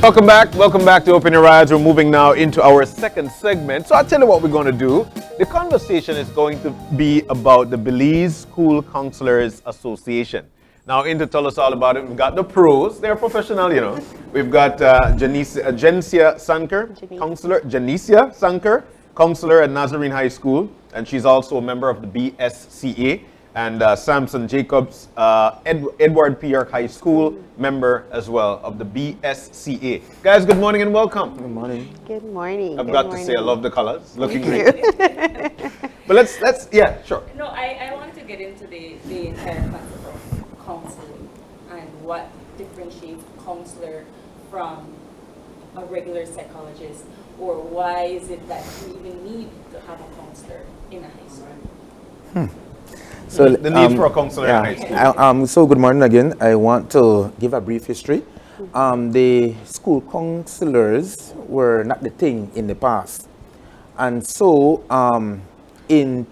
Welcome back to Open Your Eyes. We're moving now into our second segment. So I'll tell you what we're going to do. The conversation is going to be about the Belize School Counsellors Association. Now, in to tell us all about it, we've got the pros. They're professional, you know. We've got Jencia Sanker, counselor. Jencia Sanker, counselor at Nazarene High School, and she's also a member of the BSCA. And Samson Jacobs, Edward P. Yorke High School member as well of the BSCA. Guys, good morning and welcome. Good morning. Good morning. I've got to say I love the colors. Looking great. But let's yeah, sure. No, I wanted to get into the entire concept of counseling and what differentiates a counselor from a regular psychologist, or why is it that you even need to have a counselor in a high school? So the need for a counselor in high school. So good morning again. I want to give a brief history. The school counselors were not the thing in the past. And so in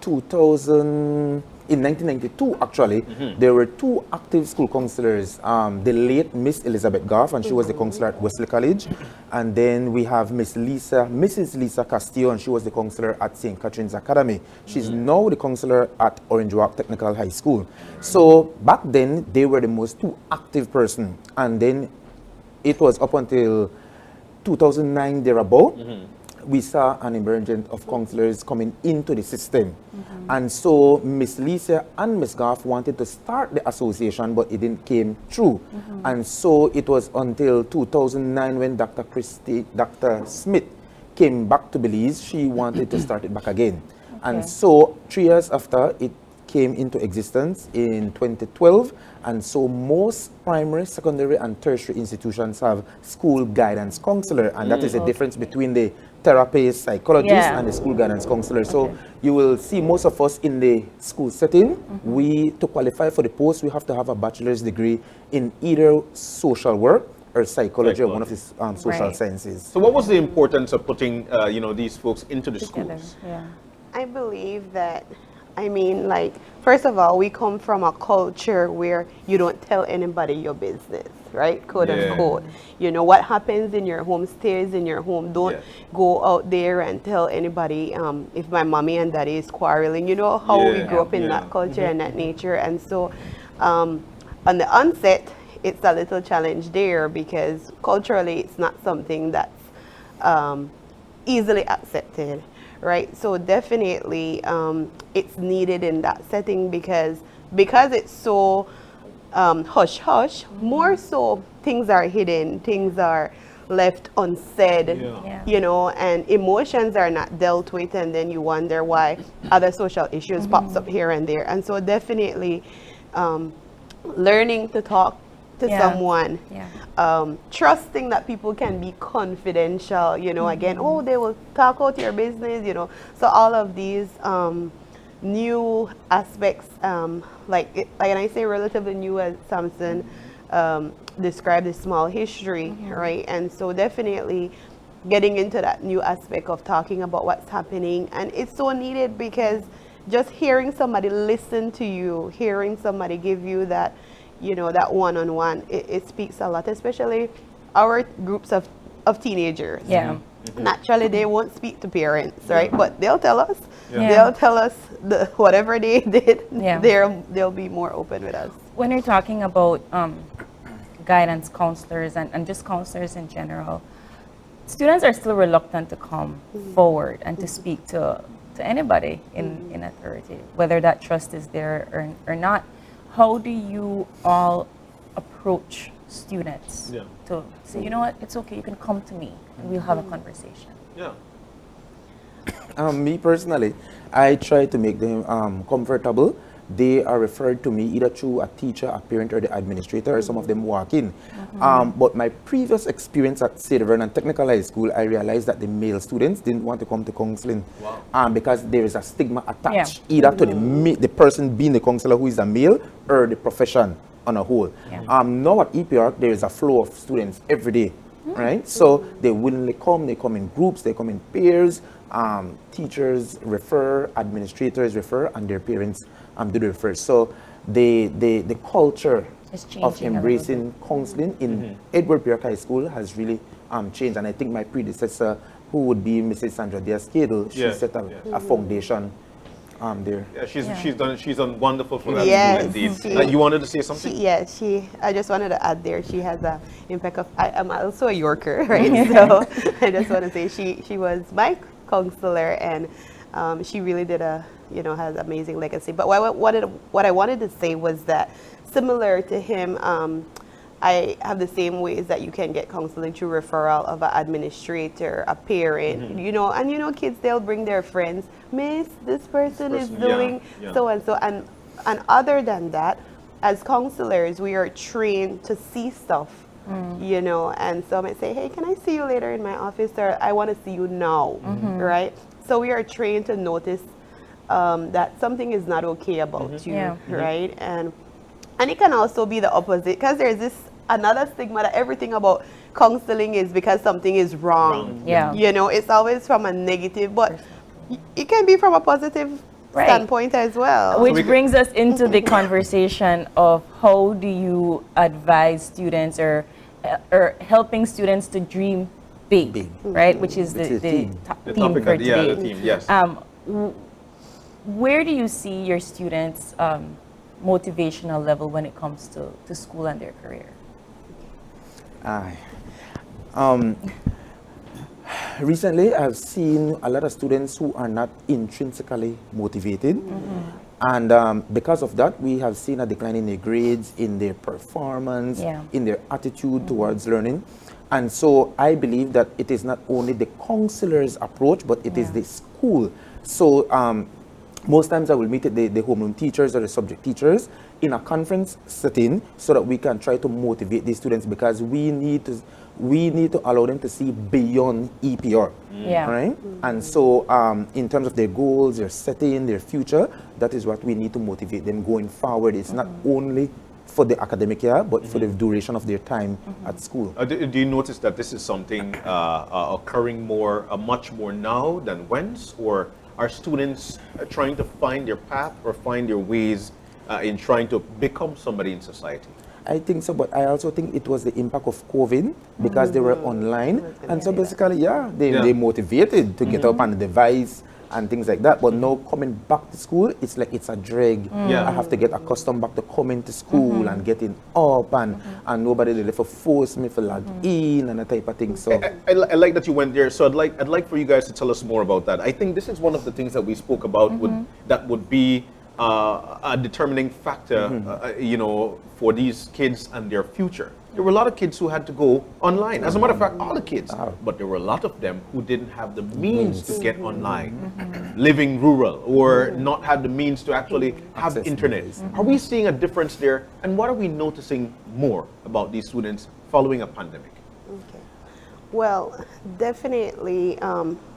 1992 actually, there were two active school counselors. The late Miss Elizabeth Goff, and she was the counselor at Wesley College. And then we have Mrs. Lisa Castillo, and she was the counselor at St. Catherine's Academy. She's now the counselor at Orange Walk Technical High School. So back then, they were the most two active person. And then it was up until 2009 thereabout. We saw an emergence of counselors coming into the system. And so Miss Lisa and Miss Goff wanted to start the association, but it didn't came through. And so it was until 2009 when Dr. Smith came back to Belize, she wanted to start it back again. And so 3 years after, it came into existence in 2012. And so most primary, secondary, and tertiary institutions have school guidance counselor, and that is the difference between the therapist, psychologist, and the school guidance counselor. So you will see most of us in the school setting, to qualify for the post, we have to have a bachelor's degree in either social work or psychology or one of the social sciences. So what was the importance of putting these folks into the schools? I believe that, first of all, we come from a culture where you don't tell anybody your business, right? Quote unquote. You know, what happens in your home stays in your home. Don't go out there and tell anybody if my mommy and daddy is quarreling. You know how we grew up in that culture and that nature. And so on the onset, it's a little challenge there because culturally it's not something that's easily accepted. Right, so definitely it's needed in that setting because it's so hush-hush, more so things are hidden, things are left unsaid, you know, and emotions are not dealt with, and then you wonder why other social issues pops up here and there. And so definitely learning to talk to someone, trusting that people can be confidential, you know, again, they will talk out your business, you know. So all of these new aspects, like I say relatively new, as Samson described the small history, right? And so definitely getting into that new aspect of talking about what's happening. And it's so needed because just hearing somebody listen to you, hearing somebody give you that, you know, that one-on-one, it speaks a lot, especially our groups of teenagers. Naturally, they won't speak to parents, right? But they'll tell us. They'll tell us whatever they did. They'll be more open with us. When you're talking about guidance counselors and just counselors in general, students are still reluctant to come forward and to speak to anybody in authority, whether that trust is there or not. How do you all approach students to say, you know what, it's okay, you can come to me and we'll have a conversation? Me personally, I try to make them comfortable. They are referred to me either through a teacher, a parent, or the administrator, or some of them walk in. But my previous experience at St. Vernon Technical High School, I realized that the male students didn't want to come to counseling because there is a stigma attached either to the person being the counselor who is a male or the profession on a whole. Now at EPR, there is a flow of students every day, right? So they willingly come, they come in groups, they come in pairs, teachers refer, administrators refer, and their parents do the refer. So the culture of embracing counseling in Edward P. Yorke High School has really change. And I think my predecessor, who would be Mrs. Sandra Diaz-Cadle, she set a foundation there. Yeah, she's done wonderful for that Yes, school indeed. You wanted to say something? I just wanted to add there, she has a impact of, I am also a Yorker, right? So I just want to say she was my counselor, and she really did has amazing legacy. But what I wanted to say was that similar to him, I have the same ways that you can get counseling through referral of an administrator, a parent, and kids, they'll bring their friends. Miss, this person is doing so and so. And other than that, as counselors, we are trained to see stuff, and so I might say, hey, can I see you later in my office? Or I want to see you now, right? So we are trained to notice that something is not okay about you, right? And it can also be the opposite, because there's this another stigma that everything about counseling is because something is wrong. Yeah. It's always from a negative, but it can be from a positive standpoint as well. Which brings us into the conversation of how do you advise students or helping students to dream big. Right? Which is the theme for today. The theme, yes. Where do you see your students' motivational level when it comes to school and their career? Recently, I've seen a lot of students who are not intrinsically motivated. And because of that, we have seen a decline in their grades, in their performance, in their attitude towards learning. And so I believe that it is not only the counselor's approach, but it is the school. So most times I will meet the homeroom teachers or the subject teachers in a conference setting so that we can try to motivate these students, because we need to allow them to see beyond EPR, right? And so in terms of their goals, their setting, their future, that is what we need to motivate them going forward. It's not only for the academic year, but for the duration of their time at school. Do you notice that this is something occurring much more now than once, or are students trying to find their path or find their ways in trying to become somebody in society? I think so, but I also think it was the impact of COVID, because they were online, and so basically, they motivated to get up on the device and things like that. But now coming back to school, it's like it's a drag. I have to get accustomed back to coming to school and getting up, and nobody really for force me to log in and that type of thing. So I like that you went there. So I'd like for you guys to tell us more about that. I think this is one of the things that we spoke about that would be a determining factor, for these kids and their future. There were a lot of kids who had to go online. As a matter of fact, all the kids. But there were a lot of them who didn't have the means to get online, living rural, or not have the means to actually have internet. Are we seeing a difference there? And what are we noticing more about these students following a pandemic? Okay. Well, definitely,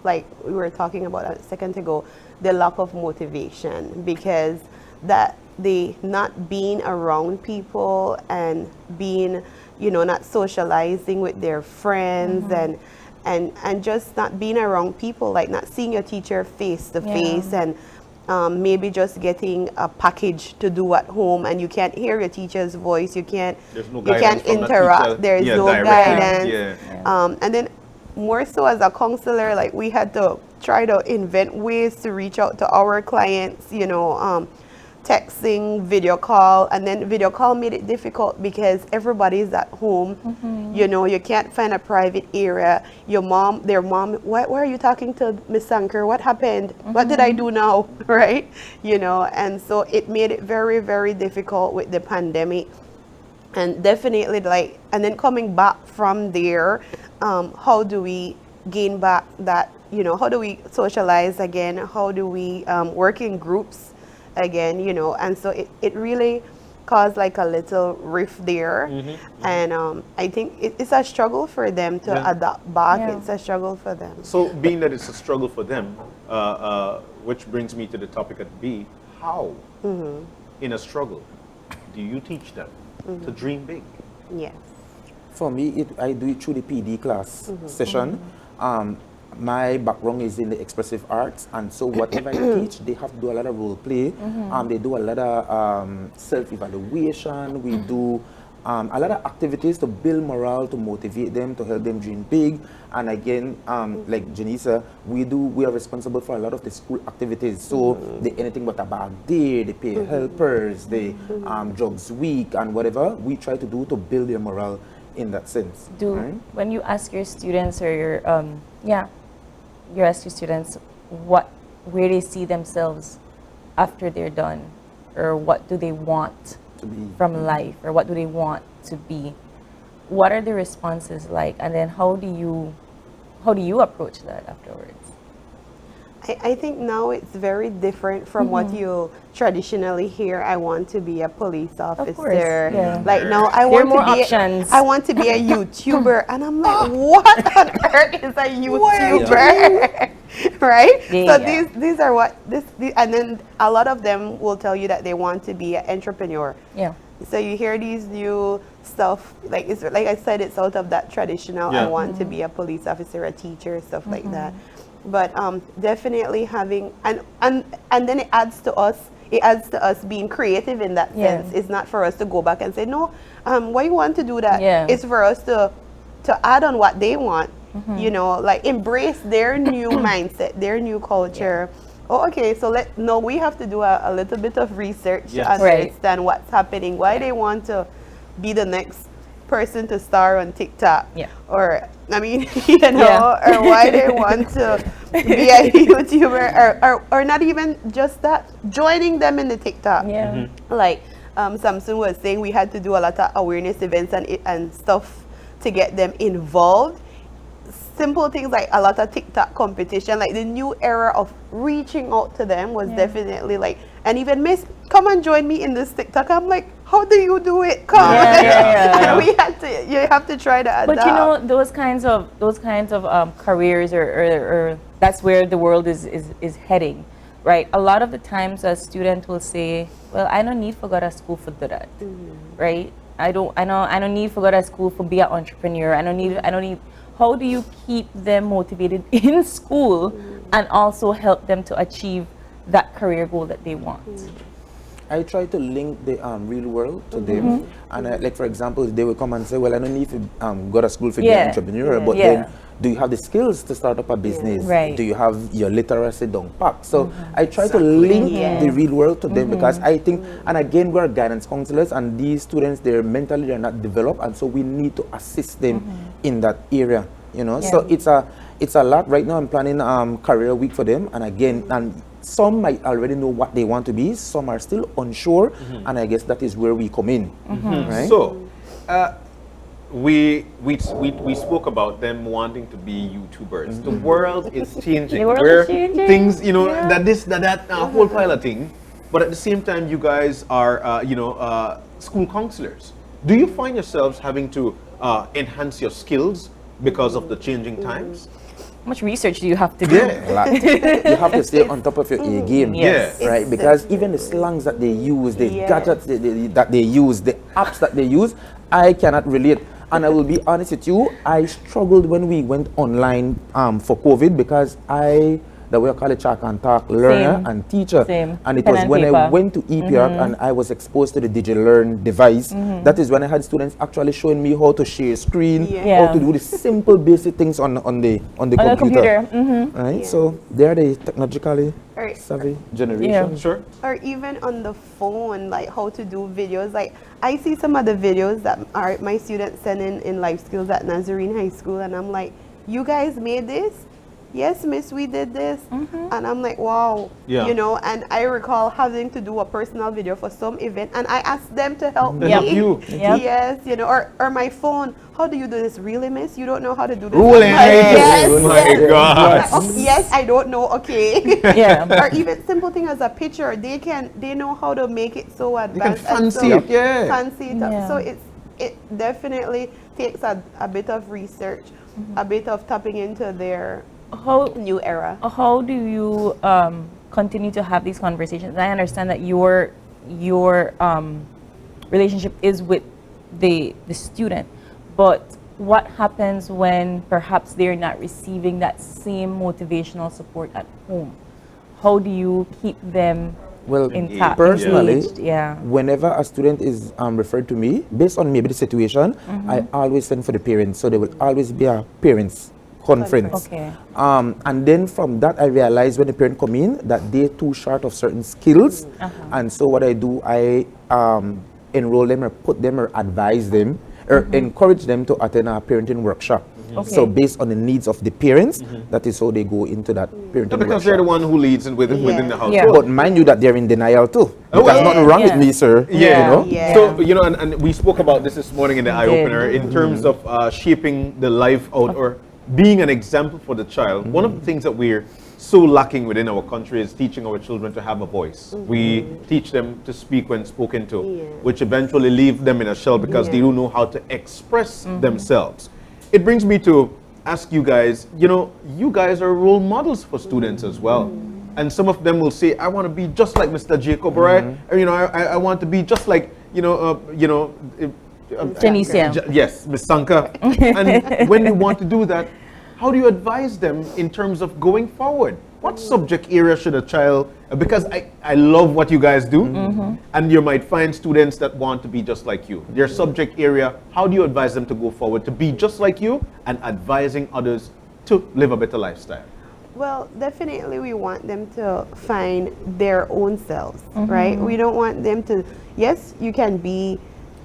like we were talking about a second ago, the lack of motivation, because the not being around people and being, not socializing with their friends and just not being around people, like not seeing your teacher face to face, and maybe just getting a package to do at home, and you can't hear your teacher's voice, you can't interact, there's no guidance. And then more so as a counselor, like we had to try to invent ways to reach out to our clients, texting, video call, and then video call made it difficult because everybody's at home. You can't find a private area. Their mom, why are you talking to Miss Sanker? What happened? What did I do now? Right? And so it made it very, very difficult with the pandemic. And definitely and then coming back from there, how do we gain back that, how do we socialize again? How do we work in groups again, and so it really caused like a little rift there. And I think it's a struggle for them to adapt back. It's a struggle for them. So being that it's a struggle for them, which brings me to the topic at B, how in a struggle do you teach them to dream big? Yes. For me, I do it through the PD class session. My background is in the expressive arts, and so whatever I teach, they have to do a lot of role play. They do a lot of self-evaluation. We do a lot of activities to build morale, to motivate them, to help them dream big. And again, like Jencia, we are responsible for a lot of the school activities. So the anything but a bag day, the pay helpers, the drugs week, and whatever we try to do to build their morale in that sense. When you ask your students or you ask your students where they see themselves after they're done, or what do they want To be. from life, or what do they want to be, what are the responses like, and then how do you approach that afterwards? I think now it's very different from what you traditionally hear. I want to be a police officer. Yeah. Like now I There are want more to be options. I want to be a YouTuber, and I'm like, what on earth is a YouTuber? Right? Yeah, So these are what and then a lot of them will tell you that they want to be an entrepreneur. Yeah. So you hear these new stuff, like it's like I said, it's out of that traditional. I want to be a police officer, a teacher, stuff like that. But definitely having and then it adds to us. It adds to us being creative in that sense. It's not for us to go back and say no. Why you want to do that? Yeah. It's for us to add on what they want. You know, like embrace their new mindset, their new culture. Oh, okay, so we have to do a little bit of research to understand what's happening, why they want to be the next person to star on TikTok. Yeah. Or, I mean, you know, or why they want to be a YouTuber, or not even just that, joining them in the TikTok. Yeah. Like Samson was saying, we had to do a lot of awareness events and stuff to get them involved. Simple things like a lot of TikTok competition, like the new era of reaching out to them was definitely like, and even Miss, come and join me in this TikTok. I'm like, how do you do it? Come. And you have to try to adapt. But you know, those kinds of careers or that's where the world is heading, right? A lot of the times a student will say, well, I don't need to go to school for that, right? I don't need to go to school for be an entrepreneur. I don't need. How do you keep them motivated in school and also help them to achieve that career goal that they want? I try to link the real world to them, and like for example, they will come and say, "Well, I don't need to go to school for be an entrepreneur, but then do you have the skills to start up a business? Right. Do you have your literacy down pat?" So I try to link the real world to them because I think, and again, we're guidance counselors, and these students, they're not developed, and so we need to assist them in that area. You know, so it's a lot. Right now, I'm planning career week for them, and again, and some might already know what they want to be, some are still unsure, and I guess that is where we come in, right? So, we spoke about them wanting to be YouTubers. The world is changing. The world is changing. Things, you know, that whole pile of thing. But at the same time, you guys are, school counselors. Do you find yourselves having to enhance your skills because of the changing times? How much research do you have to do? A lot. You have to stay on top of your A game, Yes. right? Because even the slangs that they use, the gadgets that they use, the apps that they use, I cannot relate. And I will be honest with you, I struggled when we went online for COVID because the way I call it chalk and talk, learner and teacher. Same. And it Pen was and when paper. I went to EPR and I was exposed to the digital learn device. That is when I had students actually showing me how to share screen, how to do the simple basic things on the computer. Right? So they're the technologically savvy generation. Sure. Or even on the phone, like how to do videos. Like I see some of the videos that are my students sending in life skills at Nazarene High School, and I'm like, you guys made this? Yes, miss, we did this. And I'm like, wow. Yeah. You know, and I recall having to do a personal video for some event, and I asked them to help me. help you. Yes, you know, or my phone. How do you do this? Really, miss? You don't know how to do this? Ruling. Yes. Oh my God. Okay, yes, I don't know. Okay. Or even simple thing as a picture, they know how to make it so advanced. fancy it, Fancy it up. So it definitely takes a bit of research, a bit of tapping into their new era. How do you continue to have these conversations? I understand that your relationship is with the student, but what happens when perhaps they're not receiving that same motivational support at home? How do you keep them Well, intact, personally, engaged, yeah. whenever a student is referred to me, based on maybe the situation, I always send for the parents. So there will always be a parents conference. Okay. And then from that, I realize when the parent come in that they're too short of certain skills. And so what I do, I enroll them or put them or advise them or encourage them to attend a parenting workshop. Okay. So based on the needs of the parents, that is how they go into that parenting So because workshop. they're the one who leads within the household. Yeah. But mind you that they're in denial too. Because well, nothing wrong yeah. with me, sir. Yeah. You know? Yeah. So, you know, and we spoke about this morning in the eye opener in terms of shaping the life out or being an example for the child. One of the things that we're so lacking within our country is teaching our children to have a voice. We teach them to speak when spoken to, which eventually leave them in a shell because they don't know how to express themselves. It brings me to ask you guys, you know, you guys are role models for students as well. And some of them will say, I want to be just like Mr. Jacob, or I want to be just like, Jencia. Yes, Ms. Sanker. And when you want to do that, how do you advise them in terms of going forward? What subject area should a child, because I love what you guys do, and you might find students that want to be just like you. Their subject area, how do you advise them to go forward to be just like you and advising others to live a better lifestyle? Well, definitely we want them to find their own selves, right? We don't want them to, yes, you can be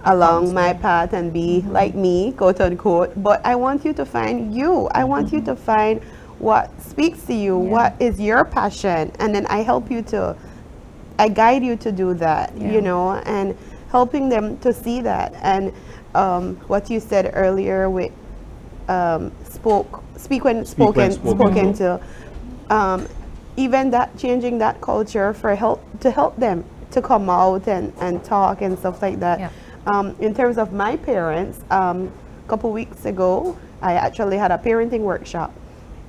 along my path and be like me, quote unquote, but I want you to find you. I want you to find what speaks to you, what is your passion, and then I guide you to do that, you know, and helping them to see that. And what you said earlier with speak when spoken to, even that, changing that culture for to help them to come out and talk and stuff like that. In terms of my parents, a couple weeks ago, I actually had a parenting workshop,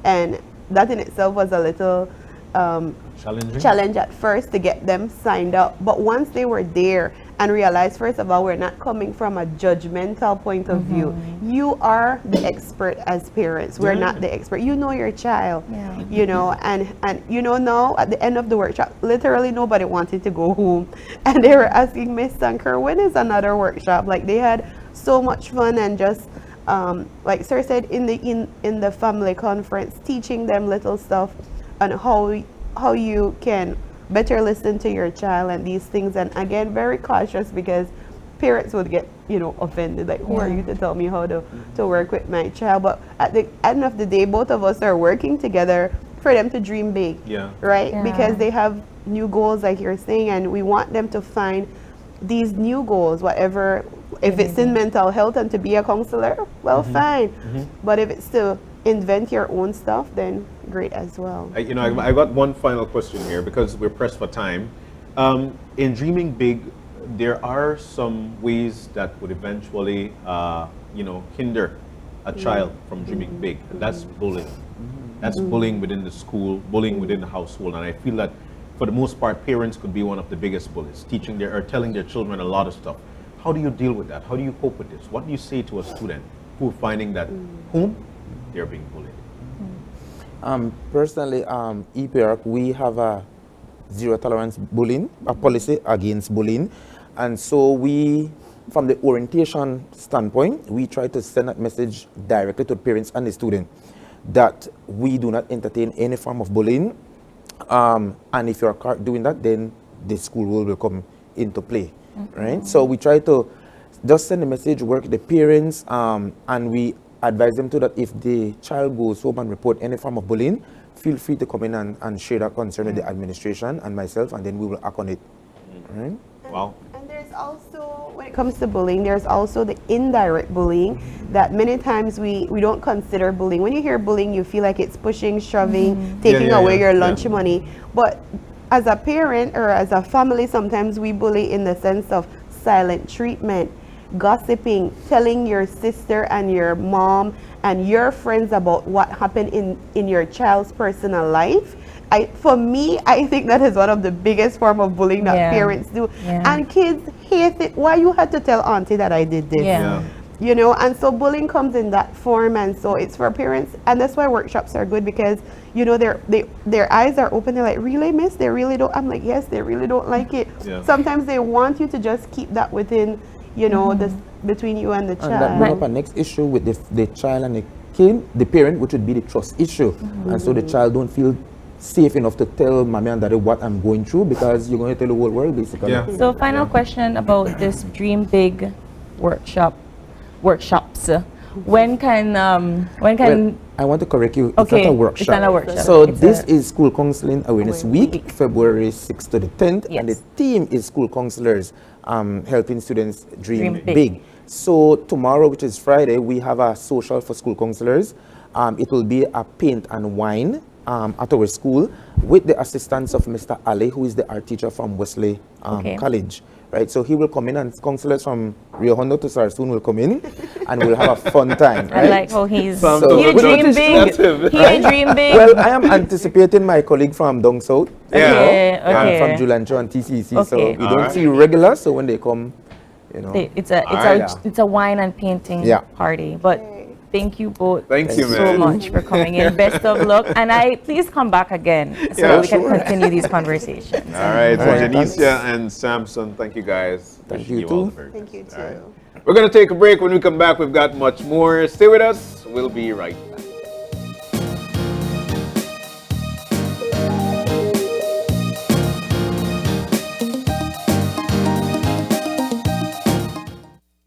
and that in itself was a little challenge at first to get them signed up. But once they were there and realized, first of all, we're not coming from a judgmental point of view. You are the expert as parents. We're not the expert. You know your child, you know, and you know, now at the end of the workshop, literally nobody wanted to go home. And they were asking Miss Sanker, when is another workshop? Like, they had so much fun, and just like Sir said, in the family conference, teaching them little stuff on how you can better listen to your child and these things. And again, very cautious, because parents would get, you know, offended, like, who are you to tell me how to work with my child? But at the end of the day, both of us are working together for them to dream big, right? Because they have new goals, like you're saying, and we want them to find these new goals, whatever. If it's in mental health and to be a counselor, well, fine. But if it's to invent your own stuff, then great as well. I got one final question here, because we're pressed for time. In dreaming big, there are some ways that would eventually, hinder a child from dreaming big, and that's bullying. That's bullying within the school, bullying within the household, and I feel that for the most part, parents could be one of the biggest bullies, telling their children a lot of stuff. How do you deal with that? How do you cope with this? What do you say to a student who are finding that whom they're being bullied? Personally, EPRC, we have a zero tolerance bullying, a policy against bullying. And so we, from the orientation standpoint, we try to send that message directly to the parents and the student that we do not entertain any form of bullying. And if you're caught doing that, then the school will come into play, right? So we try to just send a message, work with the parents, and we advise them to that if the child goes home and report any form of bullying, feel free to come in and share that concern with the administration and myself, and then we will act on it. Right? Wow. And there's also, when it comes to bullying, there's also the indirect bullying that many times we don't consider bullying. When you hear bullying, you feel like it's pushing, shoving, taking away your lunch money. But as a parent or as a family, sometimes we bully in the sense of silent treatment, gossiping, telling your sister and your mom and your friends about what happened in your child's personal life. For me, I think that is one of the biggest form of bullying that parents do. And kids hate it. Why you had to tell auntie that I did this? you know, and so bullying comes in that form, and so it's for parents, and that's why workshops are good, because you know their eyes are open. They're like, really, miss? They really don't. I'm like, yes, they really don't like it. Yeah. Sometimes they want you to just keep that within, you know, this between you and the child. And that brings up a next issue with the child and the parent, which would be the trust issue. And so the child don't feel safe enough to tell mommy and daddy what I'm going through, because you're going to tell the whole world basically. Yeah. So final question about this Dream Big workshops. When can Well, I want to correct you. Okay, It's not a workshop. it's not a workshop. So It's this a- is School Counseling Awareness Week, February 6th to the 10th, and the Yes. theme is School Counselors helping students dream Dream big. big. So tomorrow, which is Friday, we have a social for school counselors. It will be a paint and wine at our school with the assistance of Mr. Ali, who is the art teacher from Wesley Okay. College. Right, so he will come in, and counselors from Rio Hondo to Sarsoon will come in, and we'll have a fun time. I Right? like how he's Sounds So- he a good. dream big. Expressive. He a dream big. Well, I am anticipating my colleague from down south. Okay, okay. From Julancho and TCC. So Okay. we don't Alright. see regular, so when they come, you know. It's a wine and painting Yeah. party. But thank you both Thank you, so man. much for coming in. Best of luck, and please come back again so Yeah, we can sure. continue these conversations. All right, so Alright, Jencia and Samson, thank you guys. Thank Wishing you all too. the very Thank you best. too. All right. We're going to take a break. When we come back, we've got much more. Stay with us. We'll be right back.